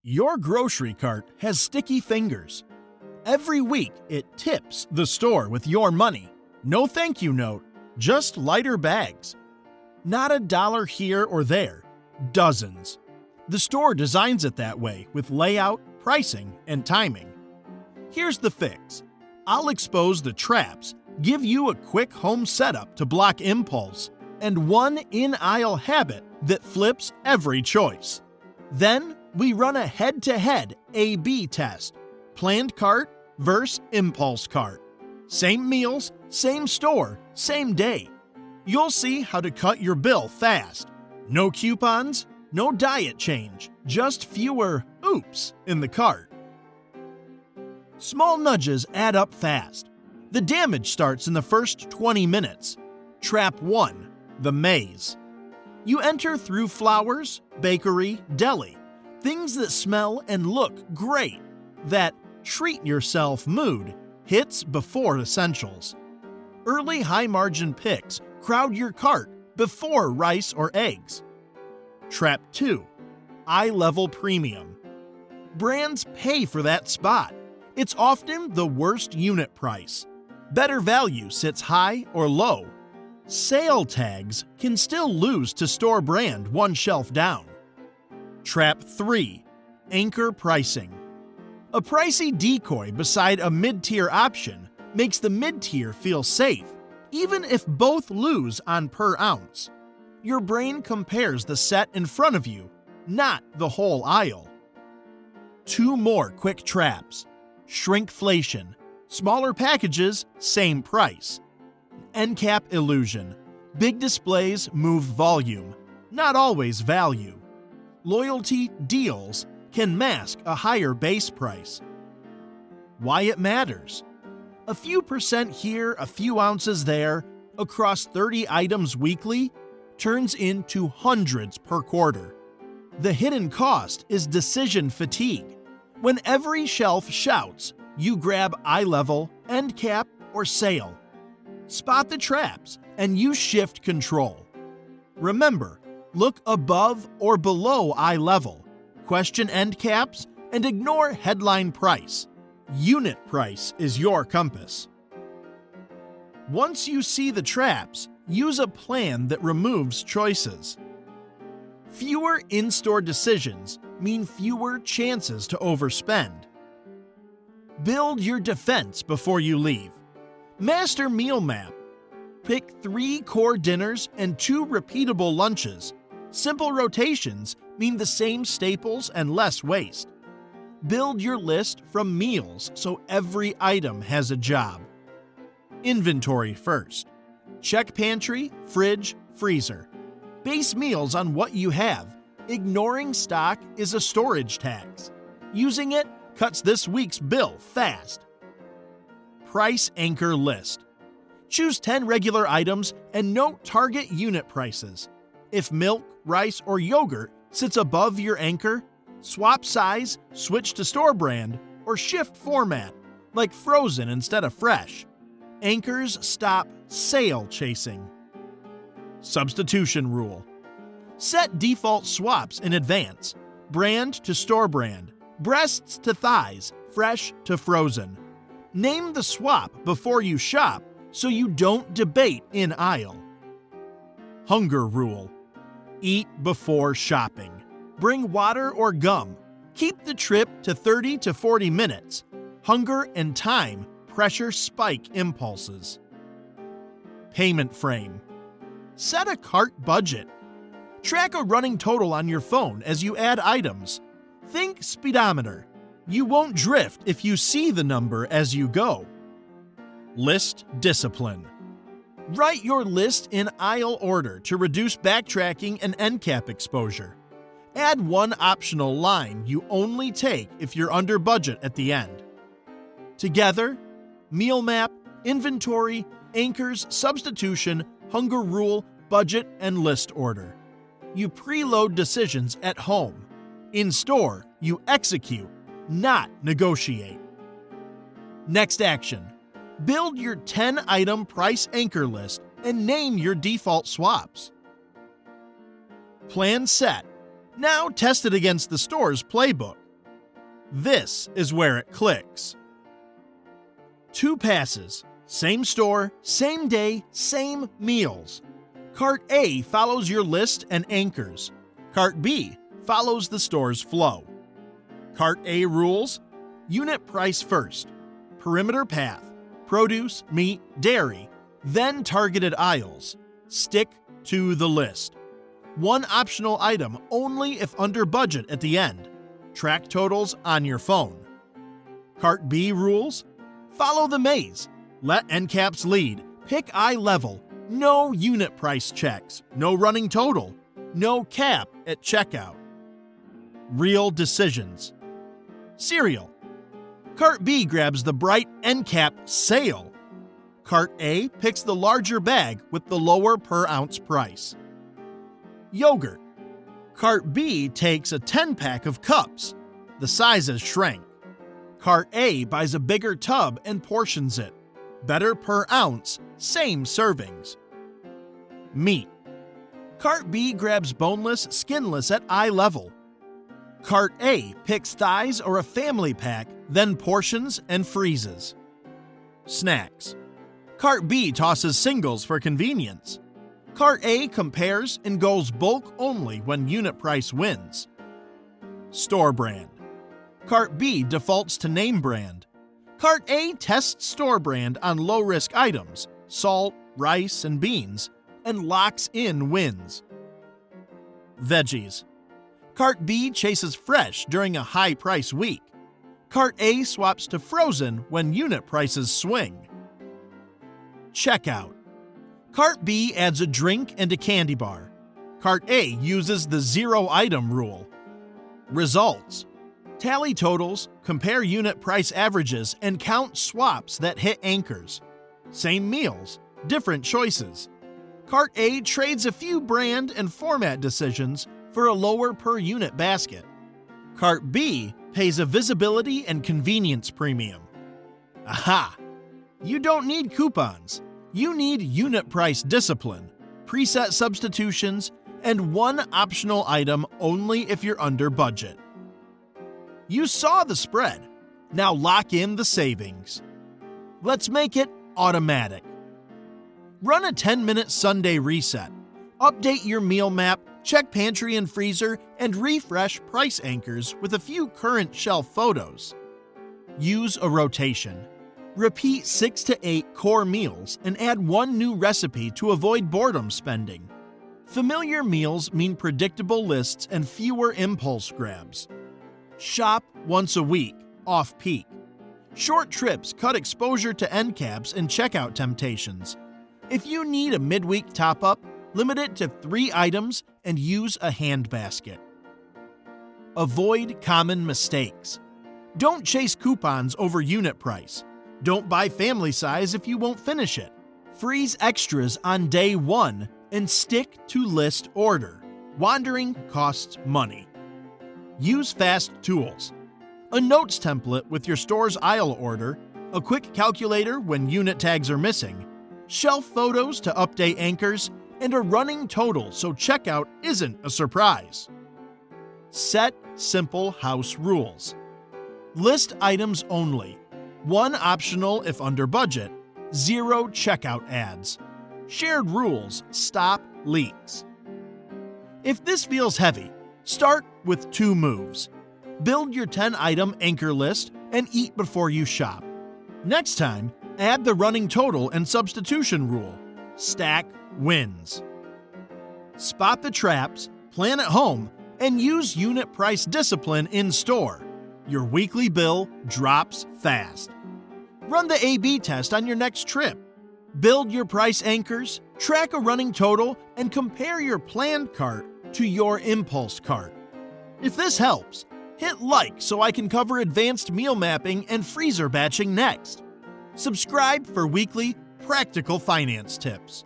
Your grocery cart has sticky fingers. Every week, it tips the store with your money. No thank you note, just lighter bags. Not a dollar here or there, dozens. The store designs it that way with layout, pricing, and timing. Here's the fix. I'll expose the traps, give you a quick home setup to block impulse, and one in-aisle habit that flips every choice. Then, we run a head-to-head A/B test. Planned cart versus impulse cart. Same meals, same store, same day. You'll see how to cut your bill fast. No coupons, no diet change, just fewer oops in the cart. Small nudges add up fast. The damage starts in the first 20 minutes. Trap 1. The maze. You enter through flowers, bakery, deli. Things that smell and look great. That treat yourself mood hits before essentials. Early high-margin picks crowd your cart before rice or eggs. Trap 2. Eye-level premium. Brands pay for that spot. It's often the worst unit price. Better value sits high or low. Sale tags can still lose to store brand one shelf down. Trap 3. Anchor pricing. A pricey decoy beside a mid-tier option makes the mid-tier feel safe, even if both lose on per ounce. Your brain compares the set in front of you, not the whole aisle. 2 more quick traps. Shrinkflation. Smaller packages, same price. End cap illusion. Big displays move volume, not always value. Loyalty deals can mask a higher base price. Why it matters. A few percent here, a few ounces there, across 30 items weekly, turns into hundreds per quarter. The hidden cost is decision fatigue. When every shelf shouts, you grab eye level, end cap, or sale. Spot the traps, and you shift control. Remember, look above or below eye level, question end caps, and ignore headline price. Unit price is your compass. Once you see the traps, use a plan that removes choices. Fewer in-store decisions mean fewer chances to overspend. Build your defense before you leave. Master meal map. Pick 3 core dinners and 2 repeatable lunches. Simple rotations mean the same staples and less waste. Build your list from meals so every item has a job. Inventory first. Check pantry, fridge, freezer. Base meals on what you have. Ignoring stock is a storage tax. Using it cuts this week's bill fast. Price anchor list. Choose 10 regular items and note target unit prices. If milk, rice, or yogurt sits above your anchor, swap size, switch to store brand, or shift format, like frozen instead of fresh. Anchors stop sale chasing. Substitution rule. Set default swaps in advance. Brand to store brand. Breasts to thighs, fresh to frozen. Name the swap before you shop so you don't debate in aisle. Hunger rule. Eat before shopping. Bring water or gum. Keep the trip to 30 to 40 minutes. Hunger and time pressure spike impulses. Payment frame. Set a cart budget. Track a running total on your phone as you add items. Think speedometer. You won't drift if you see the number as you go. List discipline. Write your list in aisle order to reduce backtracking and end cap exposure. Add one optional line you only take if you're under budget at the end. Together, meal map, inventory, anchors, substitution, hunger rule, budget, and list order. You preload decisions at home. In store, you execute, not negotiate. Next action. Build your 10-item price anchor list and name your default swaps. Plan set. Now test it against the store's playbook. This is where it clicks. 2 passes, same store, same day, same meals. Cart A follows your list and anchors. Cart B follows the store's flow. Cart A rules: unit price first, perimeter path, produce, meat, dairy, then targeted aisles. Stick to the list. 1 optional item only if under budget at the end. Track totals on your phone. Cart B rules: follow the maze. Let end caps lead. Pick eye level. No unit price checks. No running total. No cap at checkout. Real decisions. Cereal. Cart B grabs the bright end cap sale. Cart A picks the larger bag with the lower per ounce price. Yogurt. Cart B takes a 10-pack of cups. The sizes shrank. Cart A buys a bigger tub and portions it. Better per ounce, same servings. Meat. Cart B grabs boneless, skinless at eye level. Cart A picks thighs or a family pack, then portions and freezes. Snacks. Cart B tosses singles for convenience. Cart A compares and goes bulk only when unit price wins. Store brand. Cart B defaults to name brand. Cart A tests store brand on low-risk items, salt, rice, and beans, and locks in wins. Veggies. Cart B chases fresh during a high-price week. Cart A swaps to frozen when unit prices swing. Checkout. Cart B adds a drink and a candy bar. Cart A uses the 0-item rule. Results. Tally totals, compare unit price averages, and count swaps that hit anchors. Same meals, different choices. Cart A trades a few brand and format decisions for a lower per unit basket. Cart B pays a visibility and convenience premium. Aha! You don't need coupons. You need unit price discipline, preset substitutions, and 1 optional item only if you're under budget. You saw the spread. Now lock in the savings. Let's make it automatic. Run a 10-minute Sunday reset. Update your meal map, check pantry and freezer, and refresh price anchors with a few current shelf photos. Use a rotation. Repeat 6 to 8 core meals and add 1 new recipe to avoid boredom spending. Familiar meals mean predictable lists and fewer impulse grabs. Shop once a week, off-peak. Short trips cut exposure to end caps and checkout temptations. If you need a midweek top-up, limit it to 3 items and use a hand basket. Avoid common mistakes. Don't chase coupons over unit price. Don't buy family size if you won't finish it. Freeze extras on day 1 and stick to list order. Wandering costs money. Use fast tools. A notes template with your store's aisle order, a quick calculator when unit tags are missing, shelf photos to update anchors, and a running total so checkout isn't a surprise. Set simple house rules. List items only. 1 optional if under budget. 0 checkout ads. Shared rules stop leaks. If this feels heavy, start with 2 moves. Build your 10-item anchor list and eat before you shop. Next time, add the running total and substitution rule. Stack wins. Spot the traps, plan at home, and use unit price discipline in store. Your weekly bill drops fast. Run the A/B test on your next trip. Build your price anchors, track a running total, and compare your planned cart to your impulse cart. If this helps, hit like so I can cover advanced meal mapping and freezer batching next. Subscribe for weekly practical finance tips.